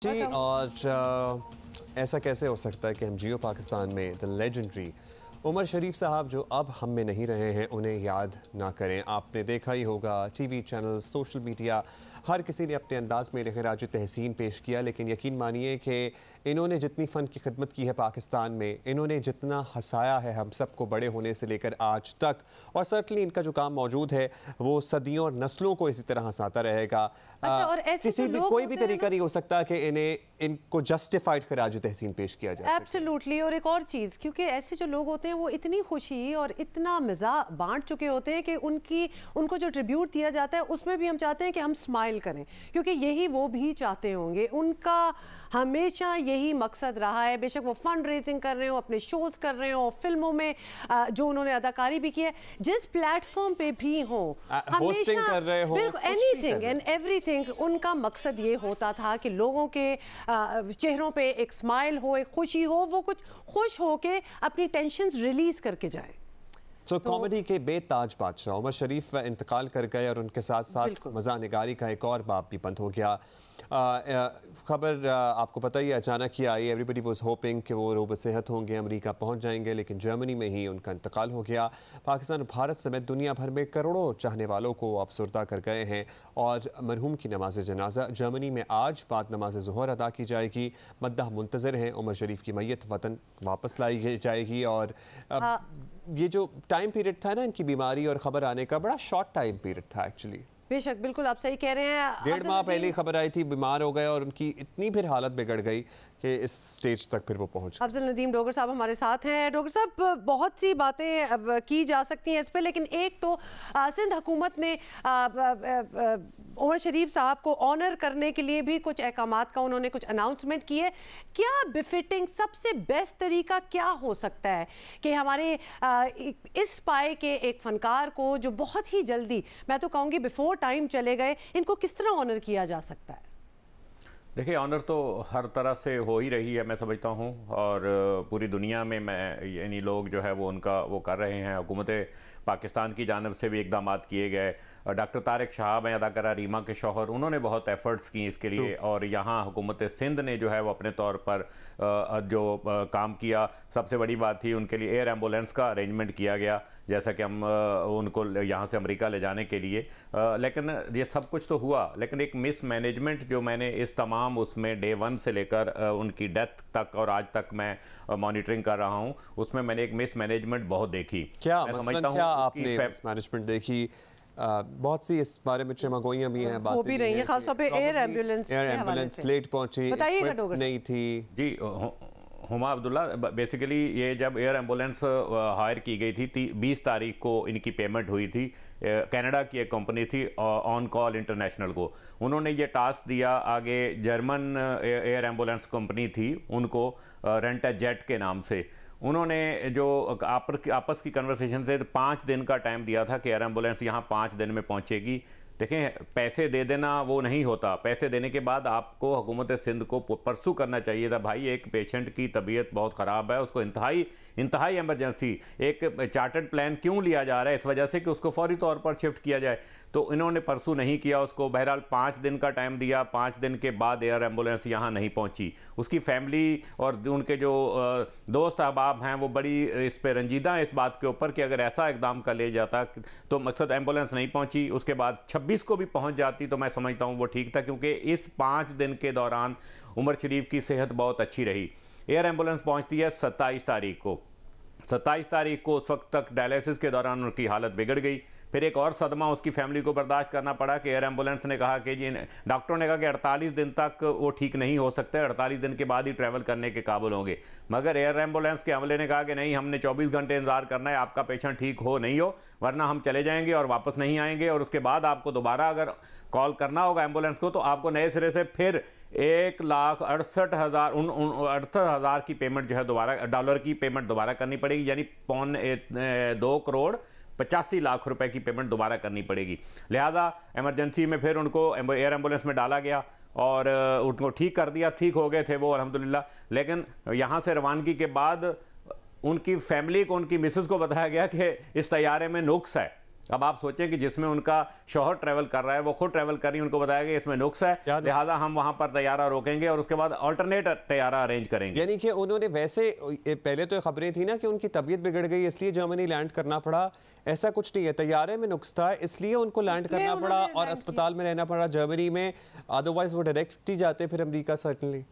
जी, और ऐसा कैसे हो सकता है कि हम जियो पाकिस्तान में द लेजेंडरी उमर शरीफ साहब जो अब हम में नहीं रहे हैं उन्हें याद ना करें। आपने देखा ही होगा टीवी चैनल, सोशल मीडिया, हर किसी ने अपने अंदाज में खराज तहसीन पेश किया, लेकिन यकीन मानिए कि इन्होंने जितनी फ़न की खिदमत की है पाकिस्तान में, इन्होंने जितना हंसाया है हम सबको बड़े होने से लेकर आज तक, और सर्टनली इनका जो काम मौजूद है वो सदियों और नस्लों को इसी तरह हंसाता रहेगा। एब्सोल्युटली। और एक और चीज़, क्योंकि ऐसे जो लोग होते हैं वो इतनी खुशी और इतना मज़ा बांट चुके होते हैं कि उनको जो ट्रिब्यूट दिया जाता है उसमें भी हम चाहते हैं कि हम स्माइल करें, क्योंकि यही वो भी चाहते होंगे। उनका हमेशा यही मकसद रहा है, बेशक वो फंड रेजिंग कर रहे हो, अपने शोज कर रहे हो, फिल्मों में जो उन्होंने अदाकारी भी की है, जिस प्लेटफॉर्म पे भी हो, होस्टिंग कर रहे हो, एनीथिंग एंड एवरीथिंग, उनका मकसद ये होता था कि लोगों के चेहरों पे एक स्माइल हो, एक खुशी हो, वो कुछ खुश हो के अपनी टेंशन्स रिलीज करके जाए। तो कॉमेडी के बेताज बादशाह उमर शरीफ इंतकाल कर गए और उनके साथ साथ मज़ा निगारी का एक और बाब भी बंद हो गया। खबर आपको पता ही अचानक ही आई। एवरीबडी वाज होपिंग कि वो रोब सेहत होंगे, अमेरिका पहुंच जाएंगे, लेकिन जर्मनी में ही उनका इंतकाल हो गया। पाकिस्तान और भारत समेत दुनिया भर में करोड़ों चाहने वालों को अफसरदा कर गए हैं और मरहूम की नमाज जनाजा जर्मनी में आज बाद नमाज ज़ोहर अदा की जाएगी। मद्दाह मुंतज़र हैं, उमर शरीफ की मैयत वतन वापस लाई जाएगी। और ये जो टाइम पीरियड था ना इनकी बीमारी और ख़बर आने का, बड़ा शॉर्ट टाइम पीरियड था एक्चुअली। बेशक, बिल्कुल आप सही कह रहे हैं। 1.5 माह पहले खबर आई थी, बीमार हो गए और उनकी इतनी फिर हालत बिगड़ गई कि इस स्टेज तक फिर वो पहुंच। अफजल नदीम डोगर साहब हमारे साथ हैं। डोगर साहब, बहुत सी बातें अब की जा सकती हैं इस पर, लेकिन एक तो सिंध हुकूमत ने उमर शरीफ साहब को ऑनर करने के लिए भी कुछ अहकामात का उन्होंने कुछ अनाउंसमेंट किए। क्या बिफिटिंग, सबसे बेस्ट तरीका क्या हो सकता है कि हमारे इस पाए के एक फनकार को जो बहुत ही जल्दी, मैं तो कहूँगी बिफोर टाइम चले गए, इनको किस तरह ऑनर किया जा सकता है? देखिए, ऑनर तो हर तरह से हो ही रही है, मैं समझता हूँ, और पूरी दुनिया में यानी लोग जो है वो उनका वो कर रहे हैं। हुकूमत पाकिस्तान की जानब से भी इकदाम किए गए। डॉक्टर तारिक शहाब हैं, अदाकारा रीमा के शौहर, उन्होंने बहुत एफर्ट्स की इसके लिए, और यहाँ हुकूमत सिंध ने जो है वो अपने तौर पर जो काम किया, सबसे बड़ी बात थी उनके लिए एयर एम्बुलेंस का अरेंजमेंट किया गया, जैसा कि हम उनको यहाँ से अमेरिका ले जाने के लिए। लेकिन ये सब कुछ तो हुआ, लेकिन एक मिस मैनेजमेंट जो मैंने इस तमाम उसमें डे 1 से लेकर उनकी डेथ तक और आज तक मैं मॉनिटरिंग कर रहा हूँ, उसमें मैंने एक मिस मैनेजमेंट बहुत देखी। क्या आपने मिस मैनेजमेंट देखी? बहुत सी इस बारे में चमगोइयाँ भी हैं, बातें भी रही हैं, खासतौर पे एयर एम्बुलेंस लेट पहुंची, नहीं थी। जी, हुमा अब्दुल्ला, बेसिकली ये जब एयर एम्बुलेंस हायर की गई थी 20 तारीख को इनकी पेमेंट हुई थी। कनाडा की एक कंपनी थी ऑन कॉल इंटरनेशनल को, उन्होंने ये टास्क दिया, आगे जर्मन एयर एम्बुलेंस कंपनी थी उनको रेंट ए जेट के नाम से, उन्होंने जो आपस की कन्वर्सेशन से 5 दिन का टाइम दिया था कि एयर एम्बुलेंस यहाँ 5 दिन में पहुँचेगी। देखें, पैसे दे देना वो नहीं होता, पैसे देने के बाद आपको हुकूमत सिंध को परसू करना चाहिए था। भाई, एक पेशेंट की तबीयत बहुत ख़राब है, उसको इंतहाई एमरजेंसी, एक चार्टर्ड प्लान क्यों लिया जा रहा है? इस वजह से कि उसको फौरी तौर पर शिफ्ट किया जाए, तो इन्होंने परसू नहीं किया उसको। बहरहाल 5 दिन का टाइम दिया, 5 दिन के बाद एयर एम्बुलेंस यहाँ नहीं पहुँची। उसकी फैमिली और उनके जो दोस्त अहबाब हैं वो बड़ी इस पर रंजीदा हैं इस बात के ऊपर कि अगर ऐसा इकदाम कर लिया जाता तो मकसद एम्बुलेंस नहीं पहुँची, उसके बाद 26 को भी पहुँच जाती तो मैं समझता हूँ वो ठीक था, क्योंकि इस 5 दिन के दौरान उमर शरीफ की सेहत बहुत अच्छी रही। एयर एम्बुलेंस पहुँचती है 27 तारीख को। 27 तारीख को उस वक्त तक डायलिसिस के दौरान उनकी हालत बिगड़ गई। फिर एक और सदमा उसकी फैमिली को बर्दाश्त करना पड़ा कि एयर एम्बुलेंस ने कहा कि जी, डॉक्टरों ने कहा कि 48 दिन तक वो ठीक नहीं हो सकते, 48 दिन के बाद ही ट्रैवल करने के काबिल होंगे। मगर एयर एम्बुलेंस के अमले ने कहा कि नहीं, हमने 24 घंटे इंतजार करना है, आपका पेशेंट ठीक हो नहीं हो, वरना हम चले जाएंगे और वापस नहीं आएंगे, और उसके बाद आपको दोबारा अगर कॉल करना होगा एम्बुलेंस को तो आपको नए सिरे से फिर 1,68,000 की पेमेंट जो है दोबारा, डॉलर की पेमेंट दोबारा करनी पड़ेगी, यानी 2,85,00,000 रुपए की पेमेंट दोबारा करनी पड़ेगी। लिहाजा इमरजेंसी में फिर उनको एयर एम्बुलेंस में डाला गया और उनको ठीक कर दिया, ठीक हो गए थे वो अल्हम्दुलिल्लाह। लेकिन यहाँ से रवानगी के बाद उनकी फैमिली को, उनकी मिसेस को बताया गया कि इस तैयारे में नुक्स है, अब आप सोचें कि जिसमें उनका शौहर ट्रैवल कर रहा है, वो खुद ट्रैवल कर रही है, उनको बताया कि इसमें नुक्स है, लिहाजा हम वहां पर तैयारा रोकेंगे और उसके बाद अल्टरनेट तैयारा अरेंज करेंगे। यानी कि उन्होंने वैसे पहले तो खबरें थी ना कि उनकी तबीयत बिगड़ गई इसलिए जर्मनी लैंड करना पड़ा, ऐसा कुछ नहीं है, तैयारे में नुक्स था इसलिए उनको लैंड करना पड़ा और अस्पताल में रहना पड़ा जर्मनी में, अदरवाइज वो डायरेक्ट ही जाते फिर अमेरिका सर्टनली।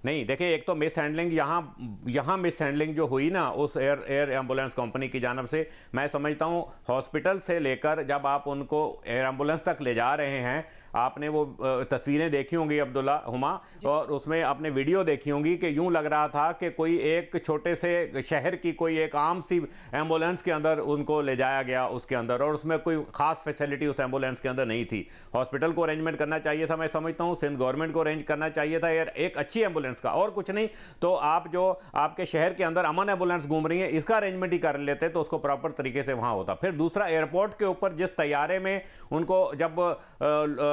नहीं देखिए, एक तो मिस हैंडलिंग यहाँ मिस हैंडलिंग जो हुई ना उस एयर एम्बुलेंस कंपनी की जानब से, मैं समझता हूँ हॉस्पिटल से लेकर जब आप उनको एयर एम्बुलेंस तक ले जा रहे हैं, आपने वो तस्वीरें देखी होंगी अब्दुल्ला हुमा, और उसमें आपने वीडियो देखी होंगी कि यूं लग रहा था कि कोई एक छोटे से शहर की कोई एक आम सी एम्बुलेंस के अंदर उनको ले जाया गया उसके अंदर, और उसमें कोई खास फैसिलिटी उस एम्बुलेंस के अंदर नहीं थी। हॉस्पिटल को अरेंजमेंट करना चाहिए था, मैं समझता हूँ सिंध गवर्नमेंट को अरेंज करना चाहिए था यार एक अच्छी एम्बुलेंस का, और कुछ नहीं तो आप जो आपके शहर के अंदर अमन एम्बुलेंस घूम रही है इसका अरेंजमेंट ही कर लेते तो उसको प्रॉपर तरीके से वहां होता। फिर दूसरा, एयरपोर्ट के ऊपर जिस तैयारे में उनको जब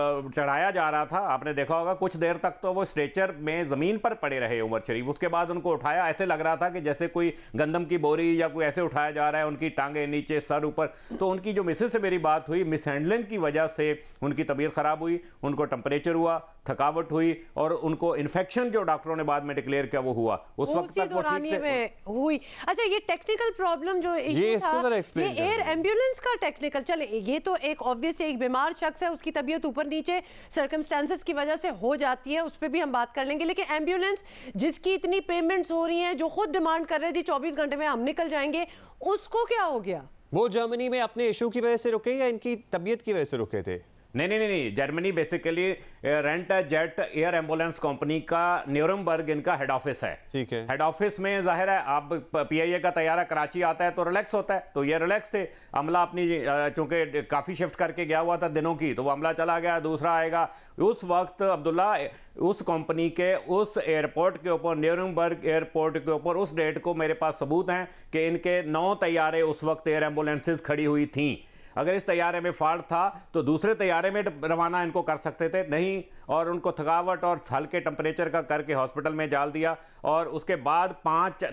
चढ़ाया जा रहा था, आपने देखा होगा कुछ देर तक तो वो स्ट्रेचर में जमीन पर पड़े रहे उमर शरीफ, उसके बाद उनको उठाया, ऐसे लग रहा था कि जैसे कोई गंदम की बोरी या कोई ऐसे उठाया जा रहा है, उनकी टांगे नीचे सर ऊपर। तो उनकी जो मिसेज से मेरी बात हुई, मिस हैंडलिंग की वजह से उनकी तबीयत खराब हुई, उनको टेम्परेचर हुआ, थकावट हुई और उनको इन्फेक्शन जो डॉक्टरों ने बाद में डिक्लेयर किया वो हुआ, उस वक्त तक वो ठीक से हुई। अच्छा, ये टेक्निकल प्रॉब्लम जो इशू था, ये एयर एम्बुलेंस का टेक्निकल, चले ये तो एक ऑब्वियस एक बीमार शख्स है, उसकी तबीयत ऊपर नीचे सर्कमस्टेंसेस की वजह से हो जाती है, उस पर भी हम बात कर लेंगे, लेकिन एम्बुलेंस जिसकी इतनी पेमेंट्स हो रही हैं, जो खुद डिमांड कर रहे थे 24 घंटे में हम निकल जाएंगे, उसको क्या हो गया? वो जर्मनी में अपने इशू की वजह से रुके या इनकी तबीयत की वजह से रुके थे? नहीं, Germany basically rent jet air ambulance company का न्यूरमबर्ग इनका हेड ऑफिस है। ठीक है, हेड ऑफिस में जाहिर है आप पीआईए का तैयारा कराची आता है तो रिलैक्स होता है, तो ये रिलैक्स थे। अमला अपनी चूंकि काफी शिफ्ट करके गया हुआ था दिनों की, तो वो अमला चला गया, दूसरा आएगा। उस वक्त अब्दुल्ला उस कंपनी के उस एयरपोर्ट के ऊपर, न्यूरमबर्ग एयरपोर्ट के ऊपर, उस डेट को मेरे पास सबूत हैं कि इनके 9 तैयारे उस वक्त एयर एम्बुलेंसेज खड़ी हुई थी। अगर इस तैयारे में फॉल्ट था तो दूसरे तैयारे में रवाना इनको कर सकते थे, नहीं, और उनको थकावट और हल्के टेम्परेचर का करके हॉस्पिटल में डाल दिया, और उसके बाद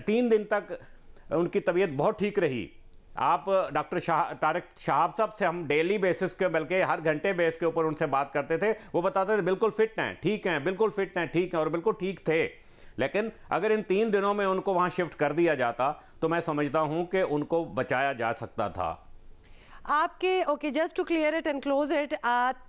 3 दिन तक उनकी तबीयत बहुत ठीक रही। आप डॉक्टर तारिक शहाब साहब से हम डेली बेसिस के, बल्कि हर घंटे बेस के ऊपर उनसे बात करते थे, वो बताते थे बिल्कुल फिट हैं, ठीक हैं, बिल्कुल फिट हैं, ठीक हैं, और बिल्कुल ठीक थे। लेकिन अगर इन 3 दिनों में उनको वहाँ शिफ्ट कर दिया जाता तो मैं समझता हूँ कि उनको बचाया जा सकता था। आपके okay, just to clear it and close it,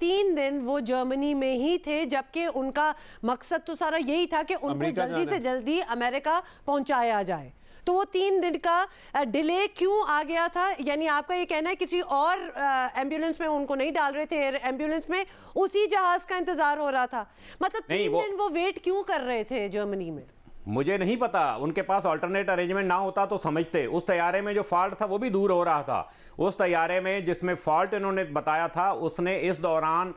3 दिन वो जर्मनी में ही थे, जबकि उनका मकसद तो सारा यही था कि उनको जल्दी से जल्दी अमेरिका पहुंचाया जाए। तो वो 3 दिन का डिले क्यों आ गया था? यानी आपका ये कहना है किसी और एम्बुलेंस में उनको नहीं डाल रहे थे, एयर एम्बुलेंस में उसी जहाज का इंतजार हो रहा था, मतलब 3 दिन वो वेट क्यों कर रहे थे जर्मनी में? मुझे नहीं पता, उनके पास अल्टरनेट अरेंजमेंट ना होता तो समझते। उस तैयारे में जो फॉल्ट था वो भी दूर हो रहा था। उस तैयारे में जिसमें फॉल्ट इन्होंने बताया था, उसने इस दौरान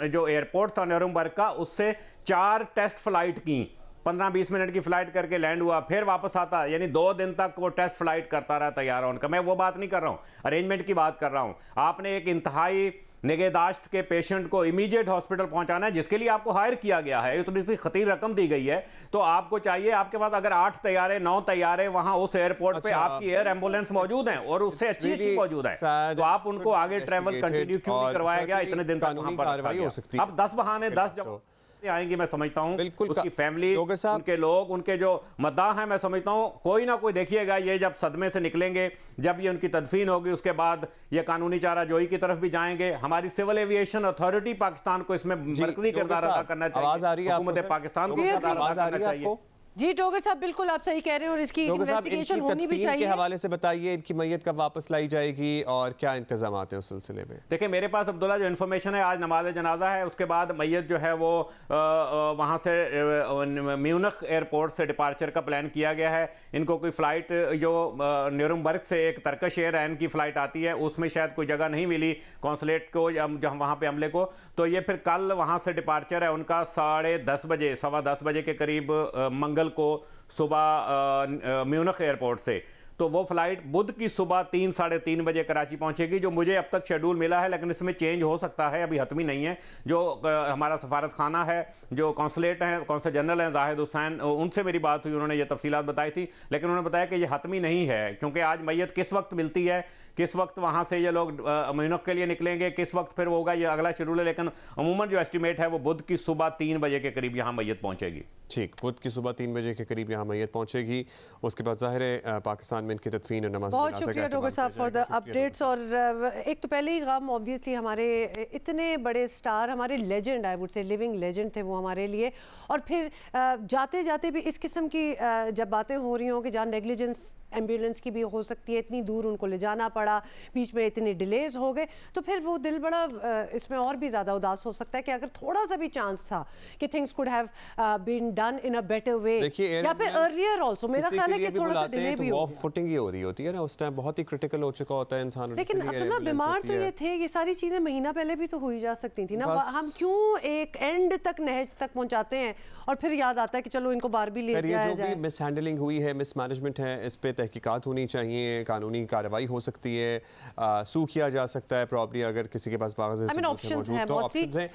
जो एयरपोर्ट था न्यूरमबर्ग का, उससे 4 टेस्ट फ्लाइट की, 15-20 मिनट की फ्लाइट करके लैंड हुआ, फिर वापस आता, यानी 2 दिन तक वो टेस्ट फ्लाइट करता रहा तैयारा उनका। मैं वो बात नहीं कर रहा हूँ, अरेंजमेंट की बात कर रहा हूँ। आपने एक इंतहाई निगहदाश्त के पेशेंट को इमीडिएट हॉस्पिटल पहुंचाना है, जिसके लिए आपको हायर किया गया है, इतनी खतीर रकम दी गई है, तो आपको चाहिए, आपके पास अगर 8 तैयारे 9 तैयारे वहां उस एयरपोर्ट पे आपकी एयर एम्बुलेंस मौजूद है और उससे अच्छी मौजूद है, तो आप उनको आगे ट्रैवल कंटिन्यू क्यों नहीं करवाया गया इतने दिन तक वहां पर? अब 10 बहाने 10 जब आएंगे, मैं समझता हूं उसकी फैमिली, उनके लोग, उनके जो मद्दाह हैं, मैं समझता हूं कोई ना कोई देखिएगा, ये जब सदमे से निकलेंगे, जब ये उनकी तदफीन होगी, उसके बाद ये कानूनी चाराजोई की तरफ भी जाएंगे। हमारी सिविल एविएशन अथॉरिटी पाकिस्तान को इसमें मरकजी किरदार अदा करना चाहिए, हुकूमत पाकिस्तान को किरदार अदा करना चाहिए। जी डोगर साहब, बिल्कुल आप सही कह रहे हैं, और इसकी इन्वेस्टिगेशन होनी भी चाहिए। के हवाले से बताइए, इनकी मैयत कब वापस लाई जाएगी और क्या इंतजामात हैं उस सिलसिले में? देखिए, मेरे पास अब्दुल्ला जो इन्फॉर्मेशन है, आज नमाज जनाजा है, उसके बाद मैयत जो है वो वहाँ से म्यूनिख एयरपोर्ट से डिपार्चर का प्लान किया गया है। इनको कोई फ़्लाइट जो न्यूरमबर्ग से एक टर्किश एयरलाइन की फ़्लाइट आती है, उसमें शायद कोई जगह नहीं मिली कौंसलेट को या वहाँ पे अमले को, तो ये फिर कल वहाँ से डिपार्चर है उनका 10:30 बजे, 10:15 बजे के करीब मंगल को सुबह म्यूनिख एयरपोर्ट से। तो वो फ्लाइट बुध की सुबह 3 साढ़े 3 बजे कराची पहुंचेगी, जो मुझे अब तक शेड्यूल मिला है, लेकिन इसमें चेंज हो सकता है, अभी हतमी नहीं है। जो हमारा सफारत खाना है, जो कौंसलेट हैं, कौंसल जनरल हैं जाहिद हुसैन, उनसे मेरी बात हुई, उन्होंने ये तफसीलात बताई थी, लेकिन उन्होंने बताया कि ये हतमी नहीं है, क्योंकि आज मैयत किस वक्त मिलती है, किस वक्त वहाँ से ये लोग म्यूनिख के लिए निकलेंगे, किस वक्त फिर होगा, ये अगला शेड्यूल है। लेकिन अमूमन जो एस्टिमेट है वो बुध की सुबह 3 बजे के करीब यहाँ मैयत पहुँचेगी। ठीक, बुध की सुबह 3 बजे के करीब यहाँ मैयत पहुँचेगी। उसके बाद ज़ाहिर है पाकिस्तान में इनकी तदफीन और नमाज। बहुत शुक्रिया डॉक्टर साहब फॉर द अपडेट्स। और एक तो पहले ही गम ऑब्वियसली हमारे इतने बड़े स्टार, हमारे legend, I would say living legend थे वो हमारे लिए। और फिर जाते जाते भी इस किस्म की जब बातें हो रही हों कि जहाँ नेग्लिजेंस एम्बुलेंस की भी हो सकती है, इतनी दूर उनको ले जाना पड़ा, बीच में इतने डिलेज हो गए, तो फिर वो दिल बड़ा इसमें और भी ज़्यादा उदास हो सकता है कि अगर थोड़ा सा भी चांस था कि things could have been done in a better way, या फिर अर्लियर आल्सो। मेरा ख्याल है कि थोड़ा सा डिले भी हो, फुटिंग ही हो रही होती है ना, उस टाइम बहुत ही क्रिटिकल हो चुका होता है इंसान। लेकिन अब तो ना बीमार तो ये थे, ये सारी चीज़ें महीना पहले भी तो हो ही जा सकती थी ना। हम क्यों एक एंड तक, नहज तक पहुंचाते हैं और फिर याद आता है कि चलो इनको बार भी ले जाया जाए। मिस हैंडलिंग हुई है, मिस मैनेजमेंट है, इस पे तहकीकात होनी चाहिए, कानूनी कार्रवाई हो सकती है, सू किया जा सकता है प्रॉब्ली, अगर किसी के पास ऑप्शंस हैं,